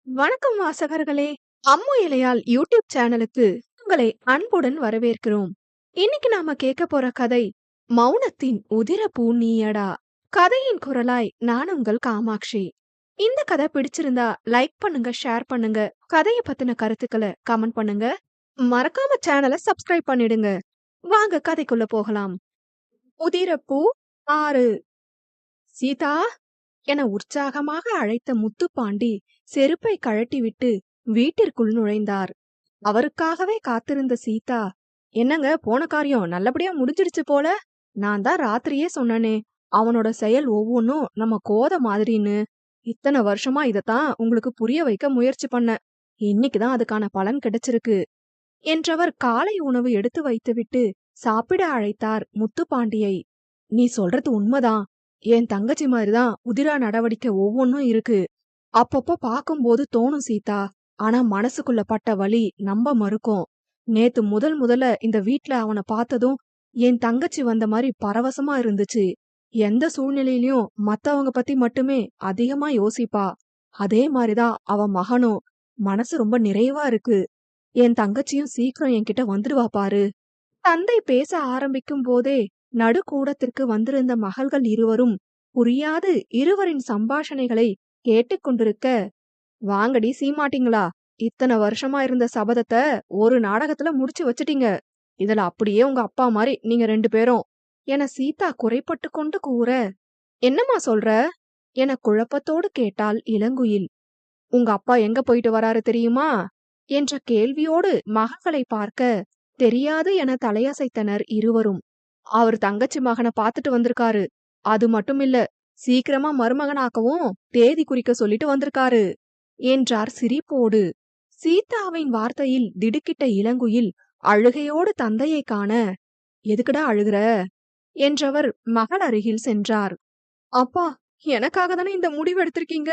வணக்கம் வாசகர்களே. அம்மு இலையால் யூடியூப் சேனலுக்கு உங்களை அன்புடன் வரவேற்கிறோம். இன்னைக்கு நாம கேட்க போற கதை மௌனத்தின் உதிரப்பூ நீயடா. கதையின் குரலாய் நான் உங்கள் காமாட்சி. இந்த கதை பிடிச்சிருந்தா லைக் பண்ணுங்க, ஷேர் பண்ணுங்க. கதையை பத்தின கருத்துக்களை கமெண்ட் பண்ணுங்க. மறக்காம சேனலை சப்ஸ்கிரைப் பண்ணிடுங்க. வாங்க கதைக்குள்ள போகலாம். உதிரப்பூ 6. சீதா என உற்சாகமாக அழைத்த முத்துப்பாண்டி செருப்பை கழட்டிவிட்டு வீட்டிற்குள் நுழைந்தார். அவருக்காகவே காத்திருந்த சீதா, என்னங்க போன காரியம் நல்லபடியா முடிஞ்சிடுச்சு போல. நான் தான் ராத்திரியே சொன்னனே, அவனோட செயல் ஒவ்வொன்னும் நம்ம கோத மாதிரின்னு. இத்தனை வருஷமா இதத்தான் உங்களுக்கு புரிய வைக்க முயற்சி பண்ண. இன்னைக்குதான் அதுக்கான பலன் கிடைச்சிருக்கு என்றவர் காலை உணவு எடுத்து வைத்துவிட்டு சாப்பிட அழைத்தார் முத்துப்பாண்டியை. நீ சொல்றது உண்மைதான். என் தங்கச்சி மாதிரிதான் உதிரா நடவடிக்கை ஒவ்வொன்னும் இருக்கு. அப்பப்போ பாக்கும்போது தோணும் சீதா. ஆனா மனசுக்குள்ள பட்ட வலி நம்ப மறுக்கும். நேத்து முதல்ல இந்த வீட்ல அவனை பார்த்ததும் என் தங்கச்சி வந்த மாதிரி பரவசமா இருந்துச்சு. எந்த சூழ்நிலையிலயும் மத்தவங்க பத்தி மட்டுமே அதிகமா யோசிப்பா. அதே மாதிரிதான் அவ மகனும். மனசு ரொம்ப நிறைவா இருக்கு. என் தங்கச்சியும் சீக்கிரம் என்கிட்ட வந்துடுவா பாரு. தந்தை பேச ஆரம்பிக்கும் போதே நடுக்கூடத்திற்கு வந்திருந்த மகள்கள் இருவரும் புரியாது இருவரின் சம்பாஷணைகளை கேட்டுக்கொண்டிருக்க, வாங்கடி சீமாட்டிங்களா, இத்தனை வருஷமா இருந்த சபதத்தை ஒரு நாடகத்துல முடிச்சு வச்சிட்டீங்க. இதுல அப்படியே உங்க அப்பா மாதிரி நீங்க 2 பேரும் என சீதா குறைப்பட்டு கொண்டு கூற, என்னம்மா சொல்ற என குழப்பத்தோடு கேட்டாள் இளங்குயில். உங்க அப்பா எங்க போயிட்டு வராரு தெரியுமா என்ற கேள்வியோடு மகள்களை பார்க்க, தெரியாது என தலையசைத்தனர் இருவரும். அவர் தங்கச்சி மகனை பார்த்துட்டு வந்திருக்காரு. அது மட்டும் இல்ல, சீக்கிரமா மருமகனாக்கவும் தேதி குறிக்க சொல்லிட்டு வந்திருக்காரு என்றார் சிரிப்போடு. சீதாவின் வார்த்தையில் திடுக்கிட்ட இளங்குயில் அழுகையோடு தந்தையை காண, எதுக்குடா அழுகுற என்றவர் மகள் அருகில் சென்றார். அப்பா, எனக்காக தானே இந்த முடிவு எடுத்திருக்கீங்க.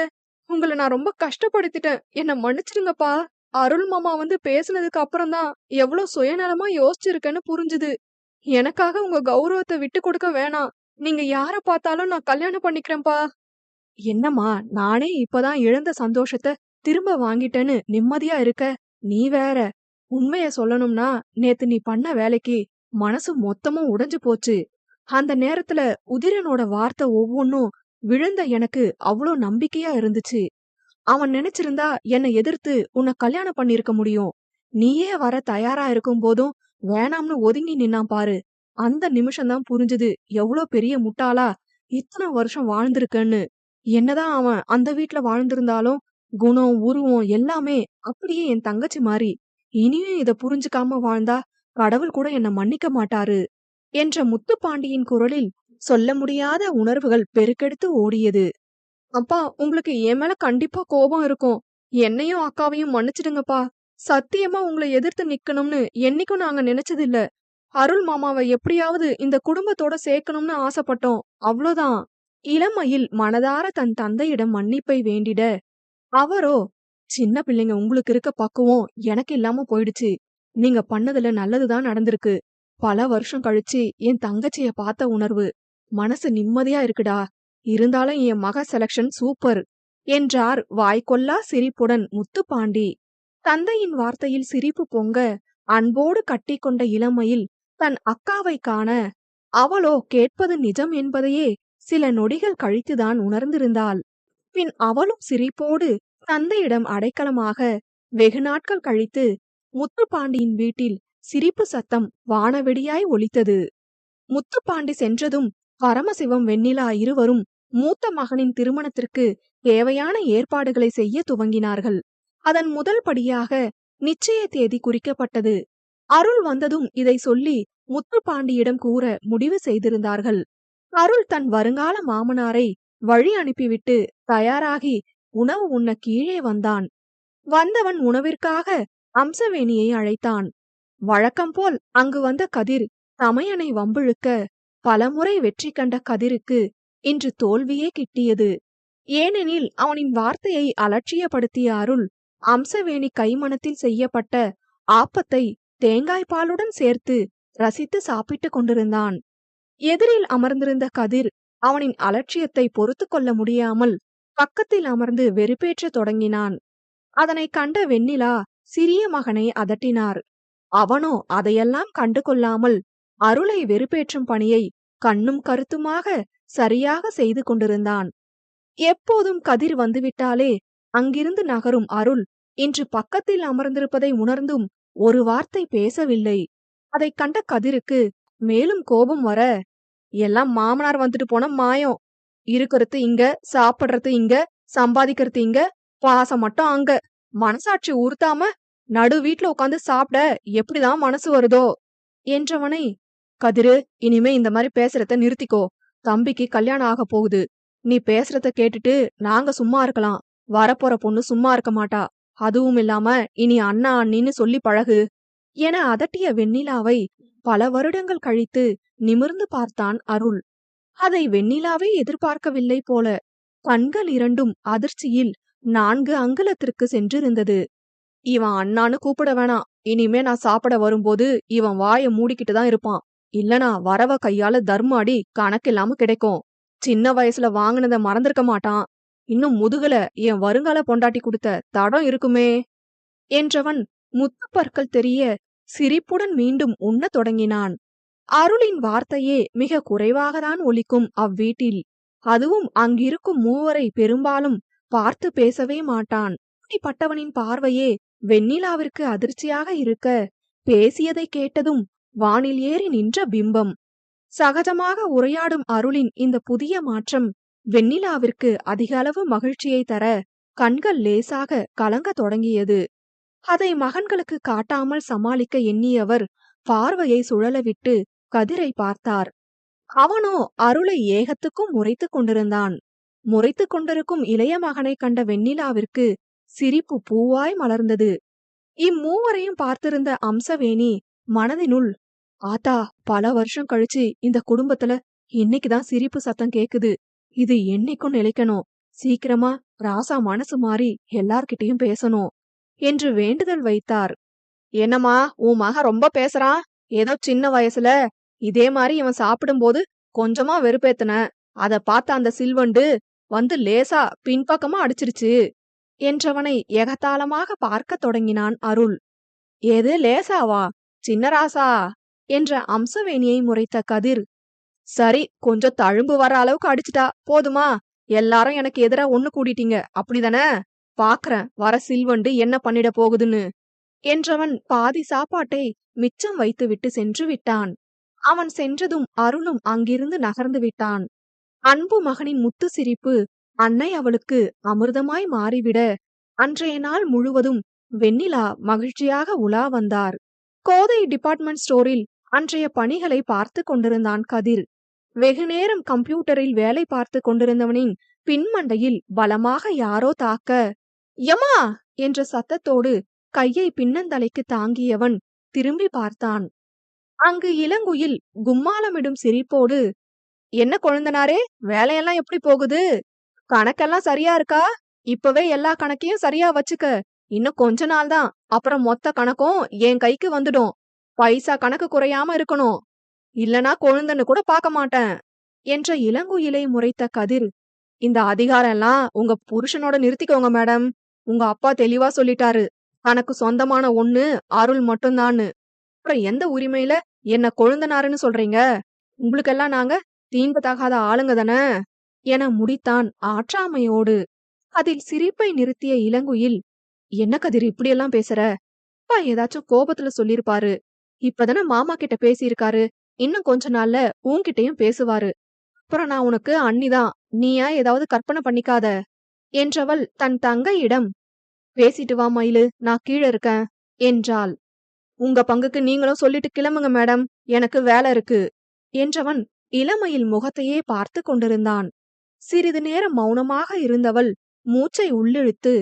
உங்களை நான் ரொம்ப கஷ்டப்படுத்திட்டேன். என்ன மன்னிச்சிடுங்கப்பா. அருள் மாமா வந்து பேசுனதுக்கு அப்புறம் தான் எவ்வளவு சுயநலமா யோசிச்சிருக்கேன்னு புரிஞ்சுது. எனக்காக உங்க கௌரவத்தை விட்டு கொடுக்க வேணாம். நீங்க யார பார்த்தாலும் நான் கல்யாணம் பண்ணிக்கிறேன்ப்பா. என்னம்மா, நானே இப்பதான் இழந்த சந்தோஷத்தை திரும்ப வாங்கிட்டேன்னு நிம்மதியா இருக்க. நீ வேற. உண்மைய சொல்லணும்னா, நேத்து நீ பண்ண வேலைக்கு மனசு மொத்தமும் உடைஞ்சு போச்சு. அந்த நேரத்துல உதிரனோட வார்த்தை ஒவ்வொன்னும் விழுந்த எனக்கு அவ்வளோ நம்பிக்கையா இருந்துச்சு. அவன் நினைச்சிருந்தா என்னை எதிர்த்து உன்னை கல்யாணம் பண்ணிருக்க முடியும். நீயே வர தயாரா இருக்கும் போதும் வேணாம்னு ஒதுங்கி நின்னான் பாரு. அந்த நிமிஷம்தான் புரிஞ்சுது எவ்வளோ பெரிய முட்டாளா இத்தனை வருஷம் வாழ்ந்திருக்கன்னு. என்னதான் அவன் அந்த வீட்ல வாழ்ந்திருந்தாலும் குணம், உருவம் எல்லாமே அப்படியே என் தங்கச்சி மாறி. இனியும் இத புரிஞ்சுக்காம வாழ்ந்தா கடவுள் கூட என்ன மன்னிக்க மாட்டாரு என்ற முத்துப்பாண்டியின் குரலில் சொல்ல முடியாத உணர்வுகள் பெருக்கெடுத்து ஓடியது. அப்பா, உங்களுக்கு என் மேல கண்டிப்பா கோபம் இருக்கும். என்னையும் அக்காவையும் மன்னிச்சிடுங்கப்பா. சத்தியமா உங்களை எதிர்த்து நிக்கணும்னு என்னைக்கும் நாங்க நினைச்சதில்ல. அருள் மாமாவை எப்படியாவது இந்த குடும்பத்தோட சேர்க்கணும்னு ஆசைப்பட்டோம். அவ்வளோதான். இளமையில் மனதார தன் தந்தையிடம் மன்னிப்பை வேண்டிட, அவரோ, சின்ன பிள்ளைங்க உங்களுக்கு இருக்க பக்குவம் எனக்கு இல்லாம போயிடுச்சு. நீங்க பண்ணதுல நல்லதுதான் நடந்திருக்கு. பல வருஷம் கழிச்சு என் தங்கச்சிய பார்த்த உணர்வு. மனசு நிம்மதியா இருக்குடா. இருந்தாலும் என் மக செலக்ஷன் சூப்பர் என்றார் வாய்க்கொள்ளா சிரிப்புடன் முத்துப்பாண்டி. தந்தையின் வார்த்தையில் சிரிப்பு பொங்க, அன்போடு கட்டிக்கொண்ட இளமையில் தன் அக்காவை காண, அவளோ கேட்பது நிஜம் என்பதையே சில நொடிகள் கழித்துதான் உணர்ந்திருந்தாள். பின் அவளும் சிரிப்போடு தந்தையிடம் அடைக்கலமாக வெகு நாட்கள் கழித்து முத்துப்பாண்டியின் வீட்டில் சிரிப்பு சத்தம் வானவெடியாய் ஒலித்தது. முத்துப்பாண்டி சென்றதும் பரமசிவம், வெண்ணிலா இருவரும் மூத்த மகனின் திருமணத்திற்கு தேவையான ஏற்பாடுகளை செய்ய துவங்கினார்கள். அதன் முதல் படியாக நிச்சய தேதி குறிக்கப்பட்டது. அருள் வந்ததும் இதை சொல்லி முத்துப்பாண்டியிடம் கூற முடிவு செய்திருந்தார்கள். அருள் தன் வருங்கால மாமனாரை வழி அனுப்பிவிட்டு தயாராகி உணவு உண்ண கீழே வந்தான். வந்தவன் உணவிற்காக அம்சவேணியை அழைத்தான். வழக்கம் போல் அங்கு வந்த கதிர் தமையனை வம்பிழுக்க, பலமுறை வெற்றி கண்ட கதிருக்கு இன்று தோல்வியே கிட்டியது. ஏனெனில் அவனின் வார்த்தையை அலட்சியப்படுத்திய அருள் அம்சவேணி கைமணத்தில் செய்யப்பட்ட ஆப்பத்தை தேங்காய் பாலுடன் சேர்த்து ரசித்து சாப்பிட்டுக் கொண்டிருந்தான். எதிரில் அமர்ந்திருந்த கதிர் அவனின் அலட்சியத்தை பொறுத்து கொள்ள முடியாமல் பக்கத்தில் அமர்ந்து வெறுப்பேற்றத் தொடங்கினான். அதனை கண்ட வெண்ணிலா சிறிய மகனை அதட்டினார். அவனோ அதையெல்லாம் கண்டு கொள்ளாமல் அருளை வெறுப்பேற்றும் பணியை கண்ணும் கருத்துமாக சரியாக செய்து கொண்டிருந்தான். எப்போதும் கதிர் வந்துவிட்டாலே அங்கிருந்து நகரும் அருள் இன்று பக்கத்தில் அமர்ந்திருப்பதை உணர்ந்தும் ஒரு வார்த்தை பேசவில்லை. அதைக் கண்ட கதிருக்கு மேலும் கோபம் வர, எல்லாம் மாமனார் வந்துட்டு போன மாயம். இருக்கிறது இங்க, சாப்பிடுறது இங்க, சம்பாதிக்கிறது இங்க, பாசம் மட்டும் அங்க. மனசாட்சி உறுத்தாம நடு வீட்ல உட்காந்து சாப்பிட எப்படிதான் மனசு வருதோ என்றவனை, கதிரு, இனிமே இந்த மாதிரி பேசுறத நிறுத்திக்கோ. தம்பிக்கு கல்யாணம் ஆக போகுது. நீ பேசுறத கேட்டுட்டு நாங்க சும்மா இருக்கலாம். வரப்போற பொண்ணு சும்மா இருக்க மாட்டா. அதுவும் இல்லாம இனி அண்ணா அண்ணின்னு சொல்லி பழகு என அதட்டிய வெண்ணிலாவை பல வருடங்கள் கழித்து நிமிர்ந்து பார்த்தான் அருள். அதை வெண்ணிலாவே எதிர்பார்க்கவில்லை போல. கண்கள் இரண்டும் அதிர்ச்சியில் 4 அங்குலத்திற்கு சென்றிருந்தது. இவன் அண்ணான்னு கூப்பிட வேணாம். இனிமே நான் சாப்பிட வரும்போது இவன் வாய மூடிக்கிட்டு தான் இருப்பான். இல்லனா வரவ கையால தர்மாடி கணக்கில்லாம கிடைக்கும். சின்ன வயசுல வாங்கினத மறந்திருக்க மாட்டான். இன்னும் முதுகுல என் வருங்கால பொண்டாட்டி கொடுத்த தடம் இருக்குமே என்றவன் முத்துப்பற்கள் தெரிய சிரிப்புடன் மீண்டும் உண்ணத் தொடங்கினான். அருளின் வார்த்தையே மிக குறைவாகத்தான் ஒலிக்கும் அவ்வீட்டில். அதுவும் அங்கிருக்கும் மூவரை பெரும்பாலும் பார்த்து பேசவே மாட்டான். இப்படிப்பட்டவனின் பார்வையே வெண்ணிலாவிற்கு அதிர்ச்சியாக இருக்க, பேசியதை கேட்டதும் வானில் ஏறி நின்ற பிம்பம். சகஜமாக உரையாடும் அருளின் இந்த புதிய மாற்றம் வெண்ணிலாவிற்கு அதிக அளவு மகிழ்ச்சியை தர கண்கள் லேசாக கலங்க தொடங்கியது. அதை மகன்களுக்கு காட்டாமல் சமாளிக்க எண்ணியவர் பார்வையை சுழலவிட்டு கதிரை பார்த்தார். அவனோ அருளை ஏகத்துக்கும் முறைத்துக் கொண்டிருந்தான். முறைத்துக் கொண்டிருக்கும் இளைய மகனை கண்ட வெண்ணிலாவிற்கு சிரிப்பு பூவாய் மலர்ந்தது. இம்மூவரையும் பார்த்திருந்த அம்சவேணி மனதினுள், ஆத்தா, பல வருஷம் கழிச்சு இந்த குடும்பத்துல இன்னைக்குதான் சிரிப்பு சத்தம் கேக்குது. இது என்னைக்கும் நிலைக்கணும். சீக்கிரமா ராசா மனசு மாறி எல்லார்கிட்டயும் பேசணும் என்று வேண்டுதல் வைத்தார். என்னம்மா, உன் மகன் ரொம்ப பேசுறான். ஏதோ சின்ன வயசுல இதே மாதிரி இவன் சாப்பிடும்போது கொஞ்சமா வெறுப்பேத்துன. அத பார்த்த அந்த சில்வண்டு வந்து லேசா பின்பக்கமா அடிச்சிருச்சு என்றவனை எகத்தாளமாக பார்க்கத் தொடங்கினான் அருள். ஏது லேசாவா? சின்ன ராசா என்ற அம்சவேணியை முறைத்த கதிர், சரி, கொஞ்சம் தழும்பு வர அளவுக்கு அடிச்சிட்டா போதுமா? எல்லாரும் எனக்கு எதிரா ஒண்ணு கூடிட்டீங்க, அப்படிதானே? பாக்குறேன் வர சில்வண்டு என்ன பண்ணிட போகுதுன்னு என்றவன் பாதி சாப்பாட்டை மிச்சம் வைத்துவிட்டு சென்று விட்டான். அவன் சென்றதும் அருளும் அங்கிருந்து நகர்ந்து விட்டான். அன்பு மகனின் முத்து சிரிப்பு அன்னை அவளுக்கு அமிர்தமாய் மாறிவிட, அன்றைய நாள் முழுவதும் வெண்ணிலா மகிழ்ச்சியாக உலா வந்தார். கோதை டிபார்ட்மெண்ட் ஸ்டோரில் அன்றைய பணிகளை பார்த்து கொண்டிருந்தான் கதிர். வெகுநேரம் கம்ப்யூட்டரில் வேலை பார்த்து கொண்டிருந்தவனின் பின்மண்டையில் பலமாக யாரோ தாக்க, யமா என்ற சத்தத்தோடு கையை பின்னந்தலைக்கு தாங்கியவன் திரும்பி பார்த்தான். அங்கு இளங்குயில் கும்மாளமிடும் சிரிப்போடு, என்ன கொழுந்தனாரே, வேலையெல்லாம் எப்படி போகுது? கணக்கெல்லாம் சரியா இருக்கா? இப்பவே எல்லா கணக்கையும் சரியா வச்சுக்க. இன்னும் கொஞ்ச நாள் தான், அப்புறம் மொத்த கணக்கும் என் கைக்கு வந்துடும். பைசா கணக்கு குறையாம இருக்கணும். இல்லனா கொழுந்தன்னு கூட பார்க்க மாட்டேன் என்ற இளங்குயிலை முறைத்த கதிர், இந்த அதிகாரம் எல்லாம் உங்க புருஷனோட நிறுத்திக்கோங்க மேடம். உங்க அப்பா தெளிவா சொல்லிட்டாரு, தனக்கு சொந்தமான ஒண்ணு அருள் மட்டும்தான்னு. அப்புறம் எந்த உரிமையில என்ன கொழுந்தனாருன்னு சொல்றீங்க? உங்களுக்கெல்லாம் நாங்க தீங்கு தகாத ஆளுங்க தானே என முடித்தான் ஆற்றாமையோடு. அதில் சிரிப்பை நிறுத்திய இளங்குயில், என்ன கதிர் இப்படியெல்லாம் பேசுற? அப்பா ஏதாச்சும் கோபத்துல சொல்லிருப்பாரு. இப்பதானே மாமா கிட்ட பேசியிருக்காரு. இன்னும் கொஞ்ச நாள்ல உன்கிட்டயும் பேசுவாரு. அப்புறம் நான் உனக்கு அண்ணிதான், நீயா ஏதாவது கற்பனை பண்ணிக்காத என்றவள் தன் தங்கையிடம், பேசிட்டு வா மயிலு, நான் கீழே இருக்கேன் என்றாள். உங்க பங்குக்கு நீங்களும் சொல்லிட்டு கிளம்புங்க மேடம், எனக்கு வேலை இருக்கு என்றவன் இளமையில் முகத்தையே பார்த்து கொண்டிருந்தான். சிறிது நேரம் மௌனமாக இருந்தவள் மூச்சை உள்ளிழுத்து,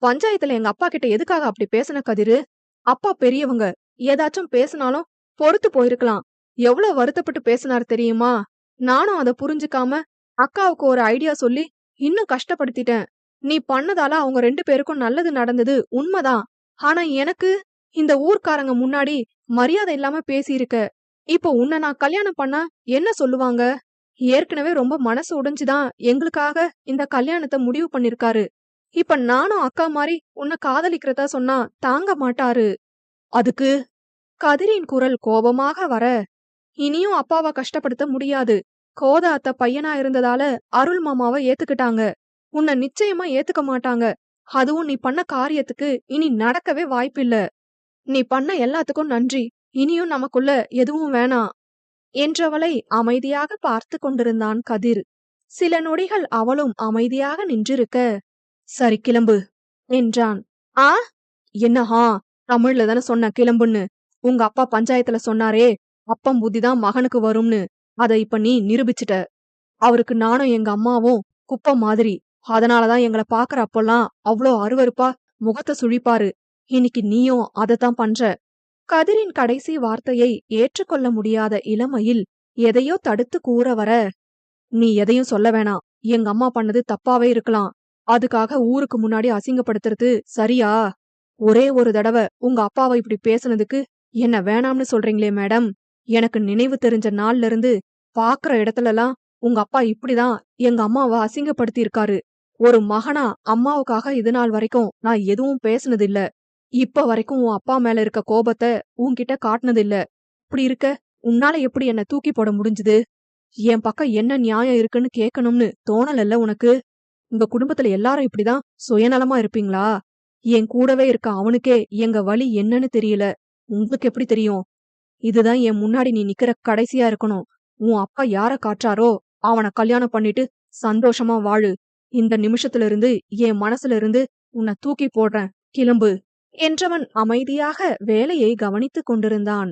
பஞ்சாயத்துல எங்க அப்பா கிட்ட எதுக்காக அப்படி பேசின கதிரு? அப்பா பெரியவங்க, ஏதாச்சும் பேசினாலும் பொறுத்து போயிருக்கலாம். எவ்வளவு வருத்தப்பட்டு பேசினார் தெரியுமா? நானும் அதை புரிஞ்சுக்காம அக்காவுக்கு ஒரு ஐடியா சொல்லி இன்னும் கஷ்டப்படுத்திட்டேன். நீ பண்ணதால அவங்க 2 பேருக்கும் நல்லது நடந்தது உண்மைதான். ஆனா எனக்கு இந்த ஊர்க்காரங்க முன்னாடி மரியாதை இல்லாம பேசியிருக்க. இப்போ உன்னை நான் கல்யாணம் பண்ணா என்ன சொல்லுவாங்க? ஏற்கனவே ரொம்ப மனசு உடைஞ்சுதான் எங்களுக்காக இந்த கல்யாணத்தை முடிவு பண்ணிருக்காரு. இப்ப நானும் அக்கா மாரி உன்னை காதலிக்கிறதா சொன்னா தாங்க மாட்டாரு. அதுக்கு கதிரின் குரல் கோபமாக வர, இனியும் அப்பாவ கஷ்டப்படுத்த முடியாது. கோத அத்த பையனா இருந்ததால அருள் மாமாவ ஏத்துக்கிட்டாங்க. உன்னை நிச்சயமா ஏத்துக்க மாட்டாங்க. அதுவும் நீ பண்ண காரியத்துக்கு இனி நடக்கவே வாய்ப்பில்ல. நீ பண்ண எல்லாத்துக்கும் நன்றி. இனியும் நமக்குள்ள எதுவும் வேணாம் என்றவளை அமைதியாக பார்த்து கொண்டிருந்தான் கதிர். சில நொடிகள் அவளும் அமைதியாக நின்றிருக்க, சரி கிளம்பு என்றான். ஆ என்னஹா, தமிழ்ல தானே சொன்ன கிளம்புன்னு. உங்க அப்பா பஞ்சாயத்துல சொன்னாரே, அப்பம் புத்திதான் மகனுக்கு வரும்னு. அத இப்ப நீ நிரூபிச்சுட்ட. அவருக்கு நானும் எங்க அம்மாவும் குப்பை மாதிரி. அதனாலதான் எங்கள பாக்குற அப்பெல்லாம் அவ்ளோ அருவருப்பா முகத்த சுழிப்பாரு. இன்னைக்கு நீயும் அதத்தான் பண்ற. கதிரின் கடைசி வார்த்தையை ஏற்றுக்கொள்ள முடியாத இளமையில் எதையோ தடுத்து கூற வர, நீ எதையும் சொல்ல வேணாம். எங்க அம்மா பண்ணது தப்பாவே இருக்கலாம். அதுக்காக ஊருக்கு முன்னாடி அசிங்கப்படுத்துறது சரியா? ஒரே ஒரு தடவ உங்க அப்பாவை இப்படி பேசுனதுக்கு என்ன வேணாம்னு சொல்றீங்களே மேடம். எனக்கு நினைவு தெரிஞ்ச நாள்ல இருந்து பாக்குற இடத்துலலாம் உங்க அப்பா இப்படிதான் எங்க அம்மாவை அசிங்கப்படுத்தி இருக்காரு. ஒரு மகனா அம்மாவுக்காக இது நாள் வரைக்கும் நான் எதுவும் பேசுனது இல்ல. இப்ப வரைக்கும் உன் அப்பா மேல இருக்க கோபத்தை உன்கிட்ட காட்டுனது இல்ல. இப்படி இருக்க உன்னால எப்படி என்ன தூக்கி போட முடிஞ்சுது? என் பக்கம் என்ன நியாயம் இருக்குன்னு கேட்கணும்னு தோணலல்ல உனக்கு? உங்க குடும்பத்துல எல்லாரும் இப்படிதான் சுயநலமா இருப்பீங்களா? என் கூடவே இருக்க அவனுக்கே எங்க வலி என்னன்னு தெரியல. உங்களுக்கு எப்படி தெரியும்? இதுதான் என் முன்னாடி நீ நிக்கிற கடைசியா இருக்கணும். உன் அப்பா யார காட்டுறாரோ அவன கல்யாணம் பண்ணிட்டு சந்தோஷமா வாழு. இந்த நிமிஷத்துல இருந்து என் மனசுல இருந்து உன்னை தூக்கி போடுறேன். கிளம்பு என்றவன் அமைதியாக வேலையை கவனித்துக் கொண்டிருந்தான்.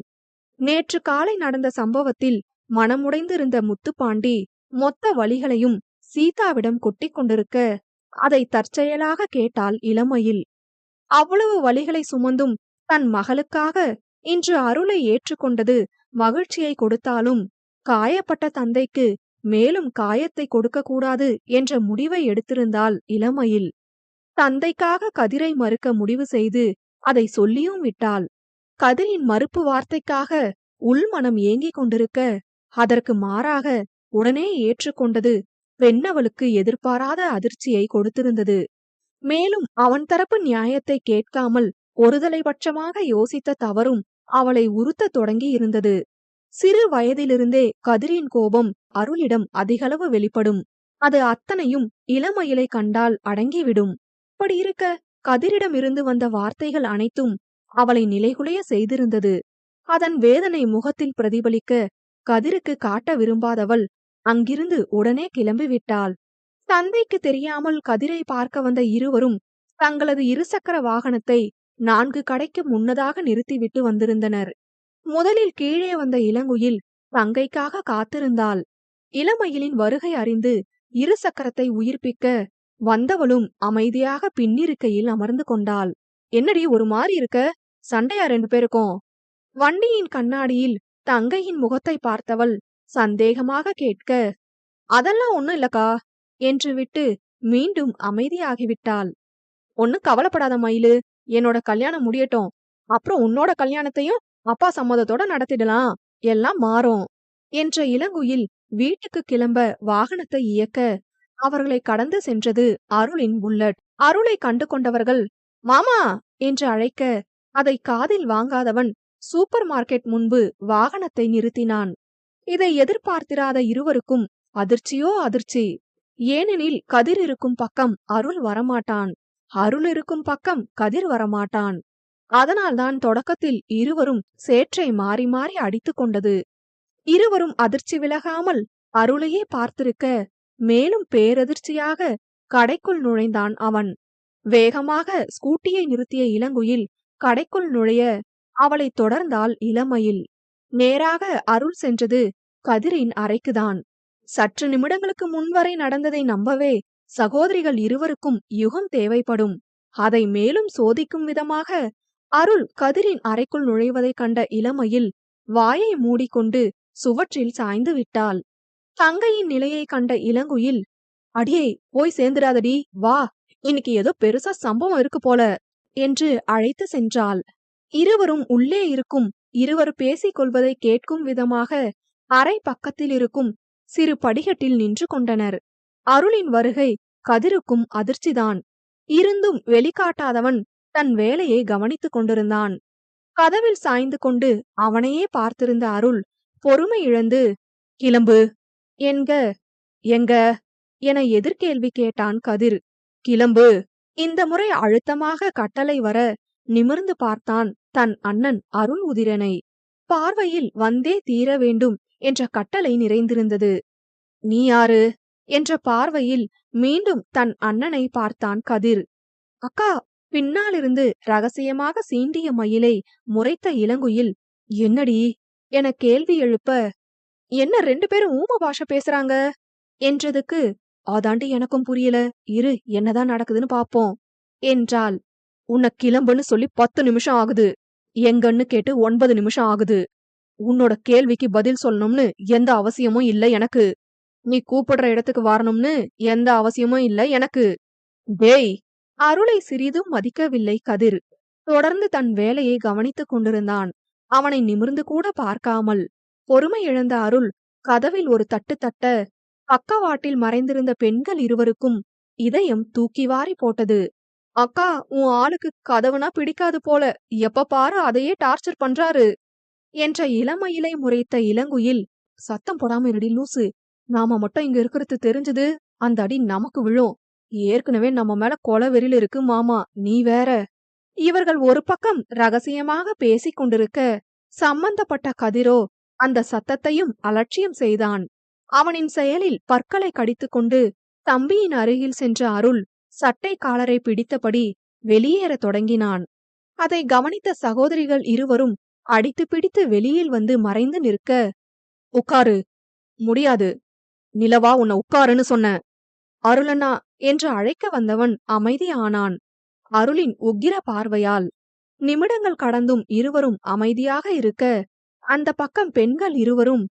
நேற்று காலை நடந்த சம்பவத்தில் மனமுடைந்திருந்த முத்துப்பாண்டி மொத்த வலிகளையும் சீதாவிடம் கொட்டிக் கொண்டிருக்க, அதை தற்செயலாக கேட்டாள் இளமையில். அவ்வளவு வலிகளை சுமந்தும் தன் மகளுக்காக இன்று அருளை ஏற்றுக்கொண்டது மகிழ்ச்சியை கொடுத்தாலும், காயப்பட்ட தந்தைக்கு மேலும் காயத்தை கொடுக்க கூடாது என்ற முடிவை எடுத்திருந்தாள் இளமையில். தந்தைக்காக கதிரை மறுக்க முடிவு செய்து அதை சொல்லியும் விட்டாள். கதிரின் மறுப்பு வார்த்தைக்காக உள்மனம் ஏங்கிக் கொண்டிருக்க, அதற்கு மாறாக உடனே ஏற்றுக்கொண்டது பெண்ணவளுக்கு எதிர்பாராத அதிர்ச்சியை கொடுத்திருந்தது. மேலும் அவன் தரப்பு நியாயத்தை கேட்காமல் ஒருதலைபட்சமாக யோசித்த தவறும் அவளை உறுத்தத் தொடங்கி இருந்தது. சிறு வயதிலிருந்தே கதிரின் கோபம் அருளிடம் அதிகளவு வெளிப்படும். அது அத்தனையும் இளமயிலை கண்டால் அடங்கிவிடும். அப்படி இருக்க கதிரிடம் இருந்து வந்த வார்த்தைகள் அனைத்தும் அவளை நிலைகுலைய செய்திருந்தது. அதன் வேதனை முகத்தில் பிரதிபலிக்க கதிருக்கு காட்ட விரும்பாதவள் அங்கிருந்து உடனே கிளம்பிவிட்டாள். தந்தைக்கு தெரியாமல் கதிரை பார்க்க வந்த இருவரும் தங்களது இருசக்கர வாகனத்தை 4 கடைக்கு முன்னதாக நிறுத்திவிட்டு வந்திருந்தனர். முதலில் கீழே வந்த இளங்குயில் தங்கைக்காக காத்திருந்தாள். இளமயிலின் வருகை அறிந்து இரு சக்கரத்தை உயிர்ப்பிக்க வந்தவளும் அமைதியாக பின்னிருக்கையில் அமர்ந்து கொண்டாள். என்னடி ஒரு மாறி இருக்க? சண்டையா 2 பேருக்கும்? வண்டியின் கண்ணாடியில் தங்கையின் முகத்தை பார்த்தவள் சந்தேகமாக கேட்க, அதெல்லாம் ஒண்ணும் இல்லக்கா என்று விட்டு மீண்டும் அமைதியாகிவிட்டாள். ஒன்னும் கவலைப்படாத மயிலு, என்னோட கல்யாணம் முடியட்டும். அப்புறம் உன்னோட கல்யாணத்தையும் அப்பா சம்மதத்தோட நடத்திடலாம். எல்லாம் மாறும் என்ற இளங்குயில் வீட்டுக்கு கிளம்ப வாகனத்தை இயக்க, அவர்களை கடந்து சென்றது அருளின் புல்லட். அருளை கண்டு கொண்டவர்கள் மாமா என்று அழைக்க, அதை காதில் வாங்காதவன் சூப்பர் மார்க்கெட் முன்பு வாகனத்தை நிறுத்தினான். இதை எதிர்பார்த்திராத இருவருக்கும் அதிர்ச்சியோ அதிர்ச்சி. ஏனெனில் கதிர் இருக்கும் பக்கம் அருள் வரமாட்டான், அருள் இருக்கும் பக்கம் கதிர் வரமாட்டான். அதனால்தான் தொடக்கத்தில் இருவரும் சேற்றை மாறி மாறி அடித்துக் கொண்டது. இருவரும் அதிர்ச்சி விலகாமல் அருளையே பார்த்திருக்க, மேலும் பேரதிர்ச்சியாக கடைக்குள் நுழைந்தான் அவன். வேகமாக ஸ்கூட்டியை நிறுத்திய இளங்குயில் கடைக்குள் நுழைய, அவளை தொடர்ந்தாள் இளமயில். நேராக அருள் சென்றது கதிரின் அறைக்குதான். சற்று நிமிடங்களுக்கு முன்வரை நடந்ததை நம்பவே சகோதரிகள் இருவருக்கும் யுகம் தேவைப்படும். அதை மேலும் சோதிக்கும் விதமாக அருள் கதிரின் அறைக்குள் நுழைவதைக் கண்ட இளமையில் வாயை மூடிக்கொண்டு சுவற்றில் சாய்ந்து விட்டாள். தங்கையின் நிலையை கண்ட இளங்குயில், அடியே போய் சேர்ந்துடாதடி, வா, இன்னைக்கு ஏதோ பெருசா சம்பவம் இருக்கு போல என்று அழைத்து சென்றாள். இருவரும் உள்ளே இருக்கும் இருவர் பேசிக் கொள்வதை கேட்கும் விதமாக அறை பக்கத்தில் இருக்கும் சிறு படிகட்டில் நின்று கொண்டனர். அருளின் வருகை கதிருக்கும் அதிர்ச்சிதான். இருந்தும் வெளிக்காட்டாதவன் தன் வேலையை கவனித்துக் கொண்டிருந்தான். கதவில் சாய்ந்து கொண்டு அவனையே பார்த்திருந்த அருள் பொறுமை இழந்து, "கிளம்பு" என்க. "எங்க?" என எதிர்கேள்வி கேட்டான் கதிர். "கிளம்பு." இந்த முறை அழுத்தமாக கட்டளை வர நிமிர்ந்து பார்த்தான் தன் அண்ணன் அருள் உதிரனை. பார்வையில் வந்தே தீர வேண்டும் என்ற கட்டளை நிறைந்திருந்தது. "நீ யாரு?" என்ற பார்வையில் மீண்டும் தன் அண்ணனை பார்த்தான் கதிர். "அக்கா." பின்னாலிருந்து ரகசியமாக சீண்டிய மயிலை முறைத்த இளங்குயில், "என்னடி?" என கேள்வி எழுப்ப, "என்ன 2 பேரும் ஊம பாஷை பேசுறாங்க?" என்றதுக்கு, "அதாண்டி எனக்கும் புரியல. இரு என்னதான் நடக்குதுன்னு பாப்போம்" என்றாள். "உன்னை கிளம்புன்னு சொல்லி 10 நிமிஷம் ஆகுது. எங்கன்னு கேட்டு 9 நிமிஷம் ஆகுது. உன்னோட கேள்விக்கு பதில் சொல்லணும்னு எந்த அவசியமும் இல்ல எனக்கு. நீ கூப்பிடுற இடத்துக்கு வரணும்னு எந்த அவசியமும் இல்ல எனக்கு." "டேய்." அருளை சிறிதும் மதிக்கவில்லை கதிர். தொடர்ந்து தன் வேலையை கவனித்துக் கொண்டிருந்தான். அவனை நிமிர்ந்து கூட பார்க்காமல். பொறுமை இழந்த அருள் கதவில் ஒரு தட்டு தட்ட, பக்கவாட்டில் மறைந்திருந்த பெண்கள் இருவருக்கும் இதயம் தூக்கி வாரி போட்டது. "அக்கா, உன் ஆளுக்கு கதவுனா பிடிக்காது போல. எப்ப பாரு அதையே டார்ச்சர் பண்றாரு" என்ற இளமயிலை முறைத்த இளங்குயில், "சத்தம் போடாம இருடி லூசு. நாம மட்டும் இங்க இருக்கிறது தெரிஞ்சது, அந்த அடி நமக்கு விழும். ஏற்கனவே நம்ம மேல கொலை வெறியில இருக்கு மாமா, நீ வேற." இவர்கள் ஒரு பக்கம் ரகசியமாக பேசிக் கொண்டிருக்க, சம்பந்தப்பட்ட கதிரோ அந்த சத்தத்தையும் அலட்சியம் செய்தான். அவனின் செயலில் பற்களை கடித்துக்கொண்டு தம்பியின் அருகில் சென்ற அருள் சட்டை காலரை பிடித்தபடி வெளியேறத் தொடங்கினான். அதை கவனித்த சகோதரிகள் இருவரும் அடித்து பிடித்து வெளியில் வந்து மறைந்து நிற்க, "உட்காரு." "முடியாது." "நிலவா, உன்னை உட்காருன்னு சொன்ன." "அருளண்ணா" என்று அழைக்க வந்தவன் அமைதியானான் அருளின் உக்கிர பார்வையால். நிமிடங்கள் கடந்தும் இருவரும் அமைதியாக இருக்க, அந்த பக்கம் பெண்கள் இருவரும்,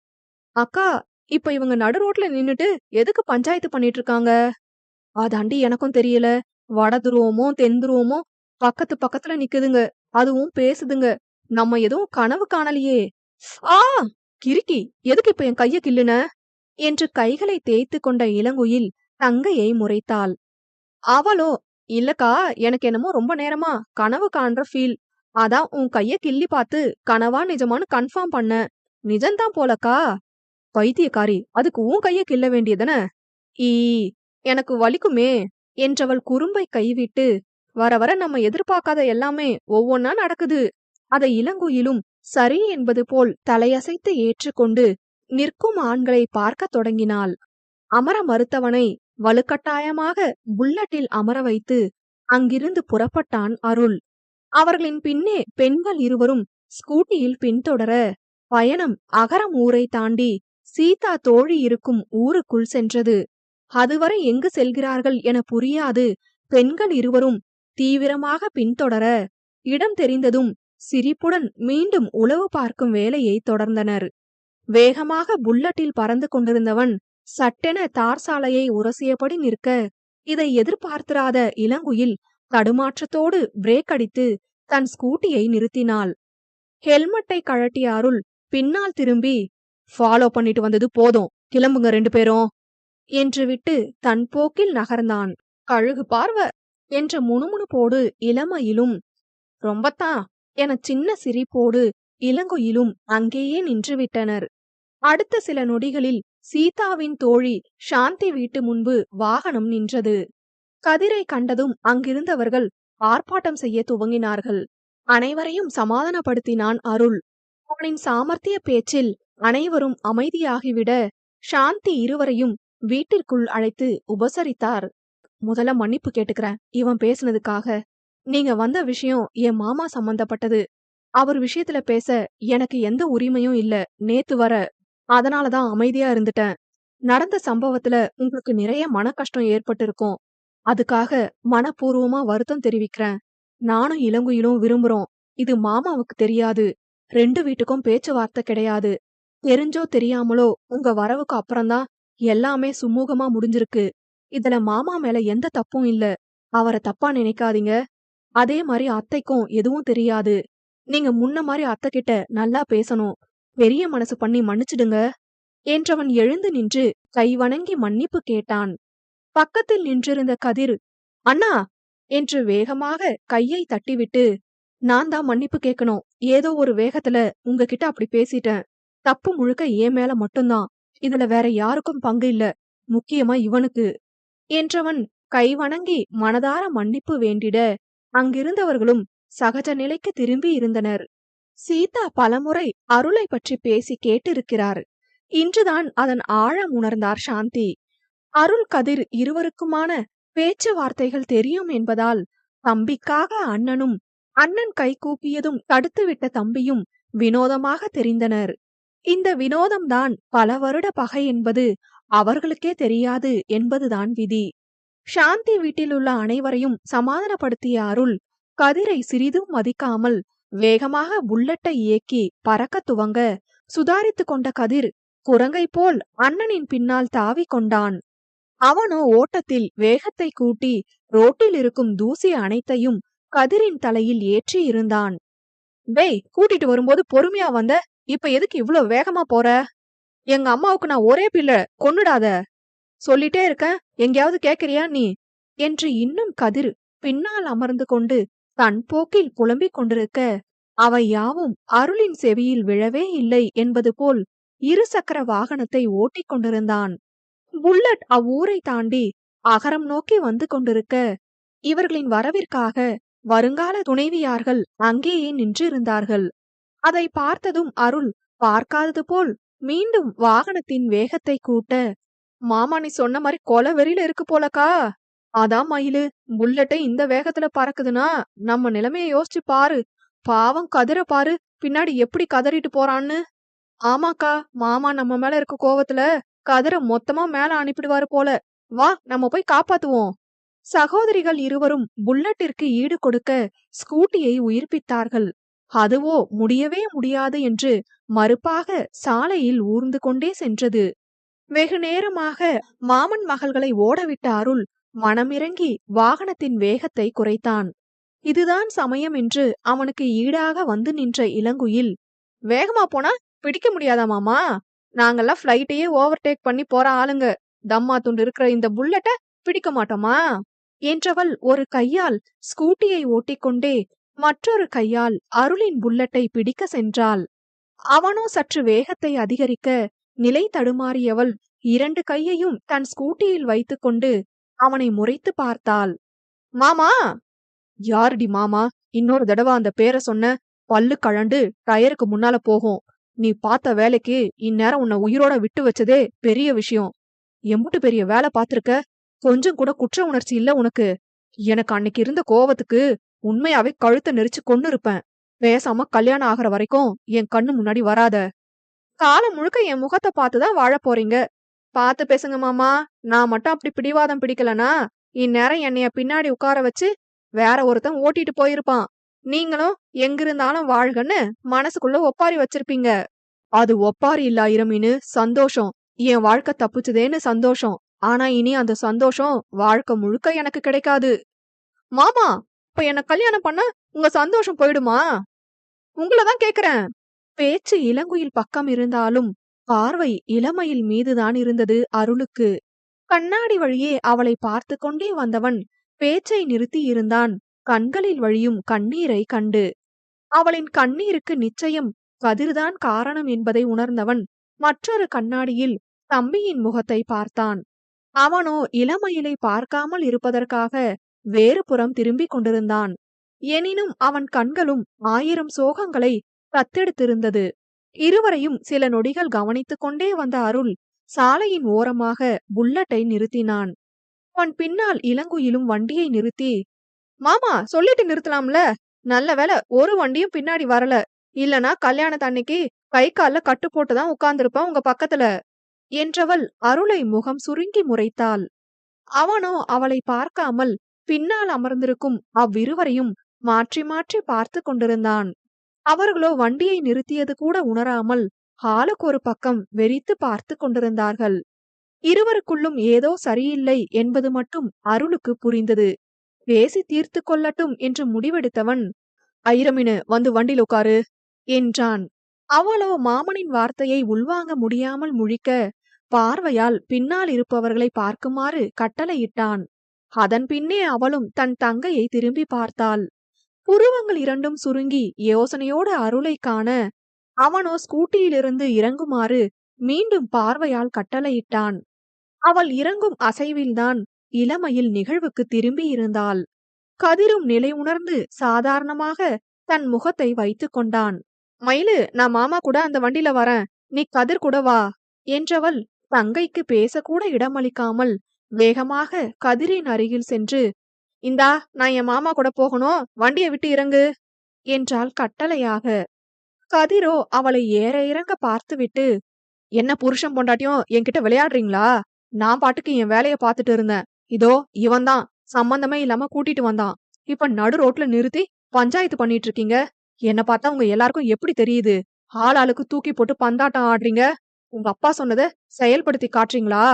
"அக்கா, இப்ப இவங்க நடு ரோட்ல நின்னுட்டு எதுக்கு பஞ்சாயத்து பண்ணிட்டு இருக்காங்க?" "அதாண்டி எனக்கும் தெரியல. வட துருவமோ தென் துருவமோ பக்கத்து பக்கத்துல நிக்குதுங்க. அதுவும் பேசுதுங்க. நம்ம எதுவும் கனவு காணலையே." "ஆ, கிறுக்கி, எதுக்கு இப்ப என் கைய கிள்ளுன?" என்று கைகளை தேய்த்து கொண்ட இளங்குயில் தங்கையை முறைத்தாள். அவளோ, "இல்லக்கா, எனக்கு என்னமோ ரொம்ப நேரமா கனவு காண்ற ஃபீல். அதான் உன் கைய கிள்ளி பார்த்து கனவா நிஜமான்னு கன்ஃபார்ம் பண்ணேன். நிஜம்தான் போலக்கா." "பைத்தியக்காரி, அதுக்கு உன் கைய கிள்ள வேண்டியதுதானே?" "ஈ, எனக்கு வலிக்குமே" என்றவள் குறும்பை கைவிட்டு, "வர வர நம்ம எதிர்பார்க்காத எல்லாமே ஒவ்வொன்னா நடக்குது." அதை இளங்குயிலும் சரி என்பது போல் தலையசைத்து ஏற்றுக்கொண்டு நிற்கும் ஆண்களை பார்க்கத் தொடங்கினாள். அமர மறுத்தவனை வலுக்கட்டாயமாக புல்லட்டில் அமர வைத்து அங்கிருந்து புறப்பட்டான் அருள். அவர்களின் பின்னே பெண்கள் இருவரும் ஸ்கூட்டியில் பின்தொடர, பயணம் அகரம் ஊரை தாண்டி சீதா தோழி இருக்கும் ஊருக்குள் சென்றது. அதுவரை எங்கு செல்கிறார்கள் என புரியாது பெண்கள் இருவரும் தீவிரமாக பின்தொடர, இடம் தெரிந்ததும் சிரிப்புடன் மீண்டும் உளவு பார்க்கும் வேலையை தொடர்ந்தனர். வேகமாக புல்லட்டில் பறந்து கொண்டிருந்தவன் சட்டென தார் சாலையை உரசியபடி நிற்க, இதை எதிர்பார்த்திராத இளங்குயில் தடுமாற்றத்தோடு பிரேக் அடித்து தன் ஸ்கூட்டியை நிறுத்தினாள். ஹெல்மெட்டை கழட்டிய அருள் பின்னால் திரும்பி, "ஃபாலோ பண்ணிட்டு வந்தது போதும், கிளம்புங்க 2 பேரும்" என்று விட்டு தன் போக்கில் நகர்ந்தான். "கழுகு பார்வ" என்ற முணுமுணுப்போடு இளமயிலும், "ரொம்பத்தான்" என சின்ன சிரிப்போடு இளங்குயிலும் அங்கேயே நின்றுவிட்டனர். அடுத்த சில நொடிகளில் சீதாவின் தோழி சாந்தி வீட்டு முன்பு வாகனம் நின்றது. கதிரை கண்டதும் அங்கிருந்தவர்கள் ஆர்ப்பாட்டம் செய்ய துவங்கினார்கள். அனைவரையும் சமாதானப்படுத்தினான் அருள். அவனின் சாமர்த்திய பேச்சில் அனைவரும் அமைதியாகிவிட, சாந்தி இருவரையும் வீட்டிற்குள் அழைத்து உபசரித்தார். "முதல்ல மன்னிப்பு கேட்டுக்கிறேன் இவன் பேசுனதுக்காக. நீங்க வந்த விஷயம் என் மாமா சம்பந்தப்பட்டது. அவர் விஷயத்துல பேச எனக்கு எந்த உரிமையும் இல்ல நேத்து வர. அதனாலதான் அமைதியா இருந்துட்டேன். நடந்த சம்பவத்துல உங்களுக்கு நிறைய மன கஷ்டம் ஏற்பட்டிருக்கும். அதுக்காக மனப்பூர்வமா வருத்தம் தெரிவிக்கிறேன். நானும் இளங்குயிலும் விரும்புறோம். இது மாமாவுக்கு தெரியாது. 2 வீட்டுக்கும் பேச்சுவார்த்தை கிடையாது. தெரிஞ்சோ தெரியாமலோ உங்க வரவுக்கு அப்புறம்தான் எல்லாமே சுமூகமா முடிஞ்சிருக்கு. இதுல மாமா மேல எந்த தப்பும் இல்ல. அவரை தப்பா நினைக்காதீங்க. அதே மாதிரி அத்தைக்கும் எதுவும் தெரியாது. நீங்க முன்ன மாதிரி அத்தை கிட்ட நல்லா பேசணும். பெரிய மனசு பண்ணி மன்னிச்சிடுங்க" என்றவன் எழுந்து நின்று கை வணங்கி மன்னிப்பு கேட்டான். பக்கத்தில் நின்றிருந்த கதிர், "அண்ணா, என்று வேகமாக கையை தட்டிவிட்டு, நான் தான் மன்னிப்பு கேட்கணும். ஏதோ ஒரு வேகத்துல உங்ககிட்ட அப்படி பேசிட்டேன். தப்பு முழுக்க என் மேல மட்டும்தான். இதுல வேற யாருக்கும் பங்கு இல்ல. முக்கியமா இவனுக்கு என்றவன் கைவணங்கி மனதார மன்னிப்பு வேண்டிட, அங்கிருந்தவர்களும் சகஜ நிலைக்கு திரும்பி இருந்தனர். சீதா பலமுறை அருளை பற்றி பேசி கேட்டிருக்கிறார். இன்றுதான் அதன் ஆழம் உணர்ந்தார் சாந்தி. அருள், கதிர் இருவருக்குமான பேச்சுவார்த்தைகள் தெரியும் என்பதால் தம்பிக்காக அண்ணனும், அண்ணன் கை கூப்பியதும் தடுத்துவிட்ட தம்பியும் வினோதமாக தெரிந்தனர். இந்த வினோதம்தான் பல வருட பகை என்பது அவர்களுக்கே தெரியாது என்பதுதான் விதி. சாந்தி வீட்டிலுள்ள அனைவரையும் சமாதானப்படுத்திய அருள், கதிரை சிறிதும் மதிக்காமல் வேகமாக புல்லட்டை இயக்கி பறக்க துவங்க, சுதாரித்து கொண்ட கதிர் குரங்கை போல் அண்ணனின் பின்னால் தாவிக் கொண்டான். அவனோ ஓட்டத்தில் வேகத்தை கூட்டி ரோட்டில் இருக்கும் தூசி அனைத்தையும் கதிரின் தலையில் ஏற்றி இருந்தான். டேய், கூட்டிட்டு வரும்போது பொறுமையா வந்த, இப்ப எதுக்கு இவ்ளோ வேகமா போற? எங்க அம்மாவுக்கு நான் ஒரே பிள்ளை, கொன்னுடாத. சொல்லிட்டே இருக்க, எங்கேயாவது கேக்குறியா நீ? என்று இன்னும் கதிர் பின்னால் அமர்ந்து கொண்டு தன் போக்கில் புலம்பிக் கொண்டிருக்க, அவை யாவும் அருளின் செவியில் விழவே இல்லை என்பது போல் இருசக்கர வாகனத்தை ஓட்டிக் கொண்டிருந்தான். புல்லட் அவ்வூரை தாண்டி அகரம் நோக்கி வந்து கொண்டிருக்க, இவர்களின் வரவிற்காக வருங்கால துணைவியார்கள் அங்கேயே நின்றிருந்தார்கள். அதை பார்த்ததும் அருள் பார்க்காதது போல் மீண்டும் வாகனத்தின் வேகத்தை கூட்ட, மாமா நீ சொன்ன மாதிரி கொலை வெறியில இருக்கு போலக்கா. அதான் மயிலு, புல்லட்டை இந்த வேகத்துல பறக்குதுன்னா நம்ம நிலைமைய யோசிச்சு பாரு. பாவம் கதிர பாரு, பின்னாடி எப்படி கதறிட்டு போறான்னு. ஆமாக்கா, மாமா நம்ம மேல இருக்க கோவத்துல கதிர மொத்தமா மேல அனுப்பிடுவாரு போல. வா, நம்ம போய் காப்பாத்துவோம். சகோதரிகள் இருவரும் புல்லட்டிற்கு ஈடு கொடுக்க ஸ்கூட்டியை உயிர்ப்பித்தார்கள். அதுவோ முடியவே முடியாது என்று மறுப்பாக சாலையில் ஊர்ந்து கொண்டே சென்றது. வெகு நேரமாக மாமன் மகள்களை ஓடவிட்ட அருள் மனமிறங்கி வாகனத்தின் வேகத்தை குறைத்தான். இதுதான் சமயம் என்று அவனுக்கு ஈடாக வந்து நின்ற இளங்குயில், வேகமா போனா பிடிக்க முடியாதா மாமா? நாங்கெல்லாம் ஃப்ளைட்டையே ஓவர்டேக் பண்ணி போற ஆளுங்க. தம்மா துண்டு இருக்கிற இந்த புல்லட்ட பிடிக்க மாட்டோமா? என்றவள் ஒரு கையால் ஸ்கூட்டியை ஓட்டிக்கொண்டே மற்றொரு கையால் அருளின் புல்லட்டை பிடிக்க சென்றாள். அவனோ சற்று வேகத்தை அதிகரிக்க, நிலை தடுமாறியவள் 2 கையையும் தன் ஸ்கூட்டியில் வைத்துக்கொண்டு அவனை முறைத்து பார்த்தாள். மாமா! யாருடி மாமா? இன்னொரு தடவை அந்த பேரை சொன்ன, பல்லு கழண்டு டயருக்கு முன்னால போகும். நீ பார்த்த வேலைக்கு இந்நேரம் உன்னை உயிரோட விட்டு வச்சதே பெரிய விஷயம். எம்புட்டு பெரிய வேலை பார்த்திருக்க, கொஞ்சம் கூட குற்ற உணர்ச்சி இல்ல உனக்கு. எனக்கு அன்னைக்கு இருந்த கோவத்துக்கு உண்மையாவே கழுத்தை நெரிச்சு கொன்னு இருப்பேன். பேசாம கல்யாணம் ஆகிற வரைக்கும் என் கண்ணு முன்னாடி வராத. காலம் முழுக்க என் முகத்தை பார்த்துதான் வாழ போறீங்க. பார்த்து பேசுங்க மாமா. நான் மட்டும் அப்படி பிடிவாதம் பிடிக்கலனா இந்நேரம் என்னைய பின்னாடி உட்கார வச்சு வேற ஒருத்தன் ஓட்டிட்டு போயிருப்பான். நீங்களும் எங்கிருந்தாலும் வாழ்கன்னு மனசுக்குள்ள ஒப்பாரி வச்சிருப்பீங்க. அது ஒப்பாரி இல்ல இரமீனு, சந்தோஷம். என் வாழ்க்கை தப்புச்சுதேன்னு சந்தோஷம். ஆனா இனி அந்த சந்தோஷம் வாழ்க்கை முழுக்க எனக்கு கிடைக்காது. மாமா, இப்ப என்ன கல்யாணம் பண்ண உங்க சந்தோஷம் போயிடுமா? உங்களதான் கேக்குறேன். பேச்சு இளங்குயில் பக்கம் இருந்தாலும் பார்வை இளமயில் மீதுதான் இருந்தது அருளுக்கு. கண்ணாடி வழியே அவளை பார்த்து கொண்டே வந்தவன் பேச்சை நிறுத்தி இருந்தான், கண்களில் வழியும் கண்ணீரை கண்டு. அவளின் கண்ணீருக்கு நிச்சயம் கதிர்தான் காரணம் என்பதை உணர்ந்தவன் மற்றொரு கண்ணாடியில் தம்பியின் முகத்தை பார்த்தான். அவனோ இளமயிலை பார்க்காமல் இருப்பதற்காக வேறு புறம் திரும்பிக் கொண்டிருந்தான். எனினும் அவன் கண்களும் 1000 சோகங்களை தத்தெடுத்திருந்தது. இருவரையும் சில நொடிகள் கவனித்துக் கொண்டே வந்த அருள் சாலையின் ஓரமாக புல்லட்டை நிறுத்தினான். அவன் பின்னால் இளங்குயிலும் வண்டியை நிறுத்தி, மாமா சொல்லிட்டு நிறுத்தலாம்ல. நல்ல வேளை ஒரு வண்டியும் பின்னாடி வரல. இல்லனா கல்யாணத்தன்னைக்கு கை கால்ல கட்டு போட்டுதான் உட்கார்ந்திருப்பான் உங்க பக்கத்துல என்றவள் அருளை முகம் சுருங்கி முறைத்தாள். அவனோ அவளை பார்க்காமல் பின்னால் அமர்ந்திருக்கும் அவ்விருவரையும் மாற்றி மாற்றி பார்த்து கொண்டிருந்தான். அவர்களோ வண்டியை நிறுத்தியது கூட உணராமல் ஆளுக்கு ஒரு பக்கம் வெறித்து பார்த்து கொண்டிருந்தார்கள். இருவருக்குள்ளும் ஏதோ சரியில்லை என்பது மட்டும் அருளுக்கு புரிந்தது. பேசி தீர்த்து கொள்ளட்டும் என்று முடிவெடுத்தவன், ஐரமினு வந்து வண்டியில் உட்காரு என்றான். அவளோ மாமனின் வார்த்தையை உள்வாங்க முடியாமல் முழிக்க, பார்வையால் பின்னால் இருப்பவர்களை பார்க்குமாறு கட்டளையிட்டான். அதன் பின்னே அவளும் தன் தங்கையை திரும்பி பார்த்தாள். புருவங்கள் இரண்டும் சுருங்கி யோசனையோடு அருளை காண, அவனோ ஸ்கூட்டியிலிருந்து இறங்குமாறு மீண்டும் பார்வையால் கட்டளையிட்டான். அவள் இறங்கும் அசைவில்தான் இளமையில் நிகழ்வுக்கு திரும்பி இருந்தாள். கதிரும் நிலை உணர்ந்து சாதாரணமாக தன் முகத்தை வைத்துக் கொண்டான். மயிலு, நான் மாமா கூட அந்த வண்டியில வரேன், நீ கதிர் கூட வா என்றவள் தங்கைக்கு பேசக்கூட இடமளிக்காமல் வேகமாக கதிரின் அருகில் சென்று, இந்தா நான் என் மாமா கூட போகணும், வண்டியை விட்டு இறங்கு என்றாள் கட்டளையாக. கதிரோ அவளை ஏற இறங்க பார்த்துவிட்டு, என்ன புருஷன் பொண்டாட்டியும் என்கிட்ட விளையாடுறீங்களா? நான் பாட்டுக்கு என் வேலைய பாத்துட்டு இருந்தேன். இதோ இவன்தான் சம்பந்தமே இல்லாம கூட்டிட்டு வந்தான். இப்ப நடு ரோட்ல நிறுத்தி பஞ்சாயத்து பண்ணிட்டு இருக்கீங்க. என்ன பார்த்தா உங்க எல்லாருக்கும் எப்படி தெரியுது? ஆளாளுக்கு தூக்கி போட்டு பந்தாட்டம் ஆடுறீங்க. உங்க அப்பா சொன்னதை செயல்படுத்தி காட்டுறீங்களா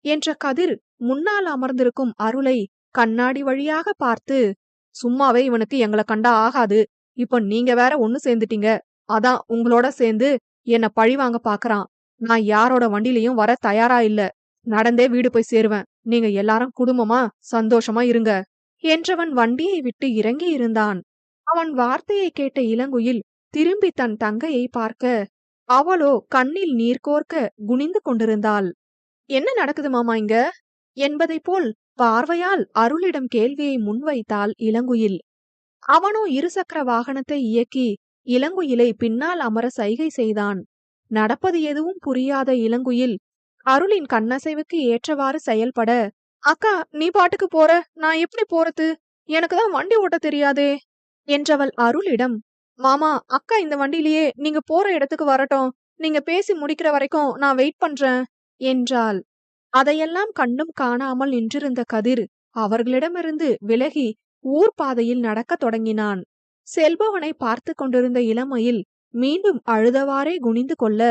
என்ற கதிர் முன்னால் அமர்ந்திருக்கும் அருளை கண்ணாடி வழியாக பார்த்து, சும்மாவே இவனுக்கு எங்களை கண்டா ஆகாது. இப்ப நீங்க வேற ஒண்ணு சேர்ந்துட்டீங்க. அதான் உங்களோட சேர்ந்து என்ன பழி வாங்க பாக்குறான். நான் யாரோட வண்டிலையும் வர தயாரா இல்ல. நடந்தே வீடு போய் சேருவேன். நீங்க எல்லாரும் குடும்பமா சந்தோஷமா இருங்க என்றவன் வண்டியை விட்டு இறங்கி இருந்தான். அவன் வார்த்தையை கேட்ட இளங்குயில் திரும்பி தன் தங்கையை பார்க்க, அவளோ கண்ணில் நீர் கோர்க்க குனிந்து கொண்டிருந்தாள். என்ன நடக்குது மாமா இங்க என்பதைப் போல் பார்வையால் அருளிடம் கேள்வியை முன்வைத்தாள் இளங்குயில். அவனோ இருசக்கர வாகனத்தை இயக்கி இளங்குயிலை பின்னால் அமர சைகை செய்தான். நடப்பது எதுவும் புரியாத இளங்குயில் அருளின் கண்ணசைவுக்கு ஏற்றவாறு செயல்பட, அக்கா நீ பாட்டுக்கு போற, நான் எப்படி போறது? எனக்குதான் வண்டி ஓட்ட தெரியாதே என்றவள் அருளிடம், மாமா அக்கா இந்த வண்டியிலேயே நீங்க போற இடத்துக்கு வரட்டும், நீங்க பேசி முடிக்கிற வரைக்கும் நான் வெயிட் பண்றேன் என்றாள். அதையெல்லாம் கண்டும் காணாமல் நின்றிருந்த கதிர் அவர்களிடமிருந்து விலகி ஊர் பாதையில் நடக்கத் தொடங்கினான். செல்பவனை பார்த்து கொண்டிருந்த இளமையில் மீண்டும் அழுதவாறே குனிந்து கொள்ள,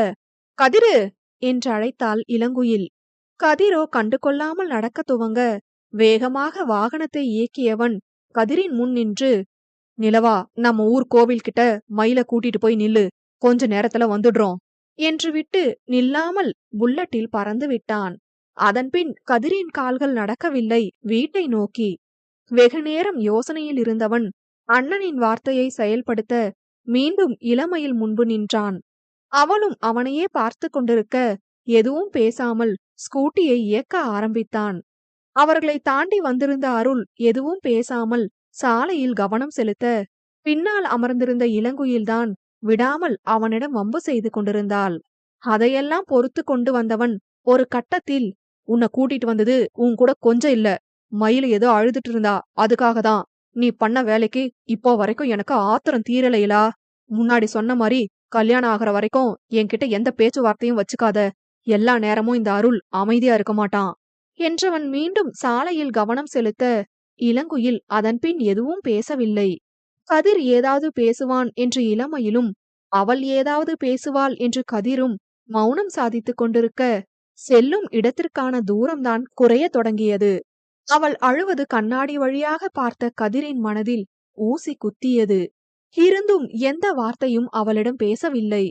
கதிரு என்று அழைத்தாள் இளங்குயில். கதிரோ கண்டு கொள்ளாமல் நடக்க துவங்க, வேகமாக வாகனத்தை இயக்கியவன் கதிரின் முன் நின்று, நிலவா, நம்ம ஊர் கோவில் கிட்ட மயில கூட்டிட்டு போய் நில்லு, கொஞ்ச நேரத்துல வந்துடுறோம் என்று விட்டு நில்லாமல் புல்லட்டில் பறந்து விட்டான். அதன்பின் கதிரின் கால்கள் நடக்கவில்லை வீட்டை நோக்கி. வெகுநேரம் யோசனையில் இருந்தவன் அண்ணனின் வார்த்தையை செயல்படுத்த மீண்டும் இளமையில் முன்பு நின்றான். அவளும் அவனையே பார்த்து கொண்டிருக்க எதுவும் பேசாமல் ஸ்கூட்டியை இயக்க ஆரம்பித்தான். அவர்களை தாண்டி வந்திருந்த அருள் எதுவும் பேசாமல் சாலையில் கவனம் செலுத்த, பின்னால் அமர்ந்திருந்த இளங்குயில்தான் விடாமல் அவனிடம் வம்பு செய்து கொண்டிருந்தாள். அதையெல்லாம் பொறுத்து கொண்டு வந்தவன் ஒரு கட்டத்தில், உன்னை கூட்டிட்டு வந்தது உன் கூட கொஞ்சம் இல்ல, மயில ஏதோ அழுதுட்டு இருந்தா, அதுக்காகதான். நீ பண்ண வேலைக்கு இப்போ வரைக்கும் எனக்கு ஆத்திரம் தீரலையிலா. முன்னாடி சொன்ன மாதிரி கல்யாணம் ஆகிற வரைக்கும் என்கிட்ட எந்த பேச்சுவார்த்தையும் வச்சுக்காத. எல்லா நேரமும் இந்த அருள் அமைதியா இருக்க மாட்டான் என்றவன் மீண்டும் சாலையில் கவனம் செலுத்த, இளங்குயில் அதன்பின் எதுவும் பேசவில்லை. கதிர் ஏதாவது பேசுவான் என்று இளமையிலும், அவள் ஏதாவது பேசுவாள் என்று கதிரும் மௌனம் சாதித்துக் கொண்டிருக்க, செல்லும் இடத்திற்கான தூரம்தான் குறைய தொடங்கியது. அவள் அழுவது கண்ணாடி வழியாக பார்த்த கதிரின் மனதில் ஊசி குத்தியது. இருந்தும் எந்த வார்த்தையும் அவளிடம் பேசவில்லை.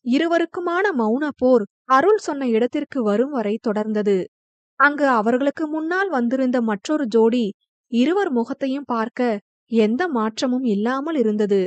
இருவருக்குமான மௌன போர் அருள் சொன்ன இடத்திற்கு வரும் வரை தொடர்ந்தது. அங்கு அவர்களுக்கு முன்னால் வந்திருந்த மற்றொரு ஜோடி இருவர் முகத்தையும் பார்க்க எந்த மாற்றமும் இல்லாமல் இருந்தது.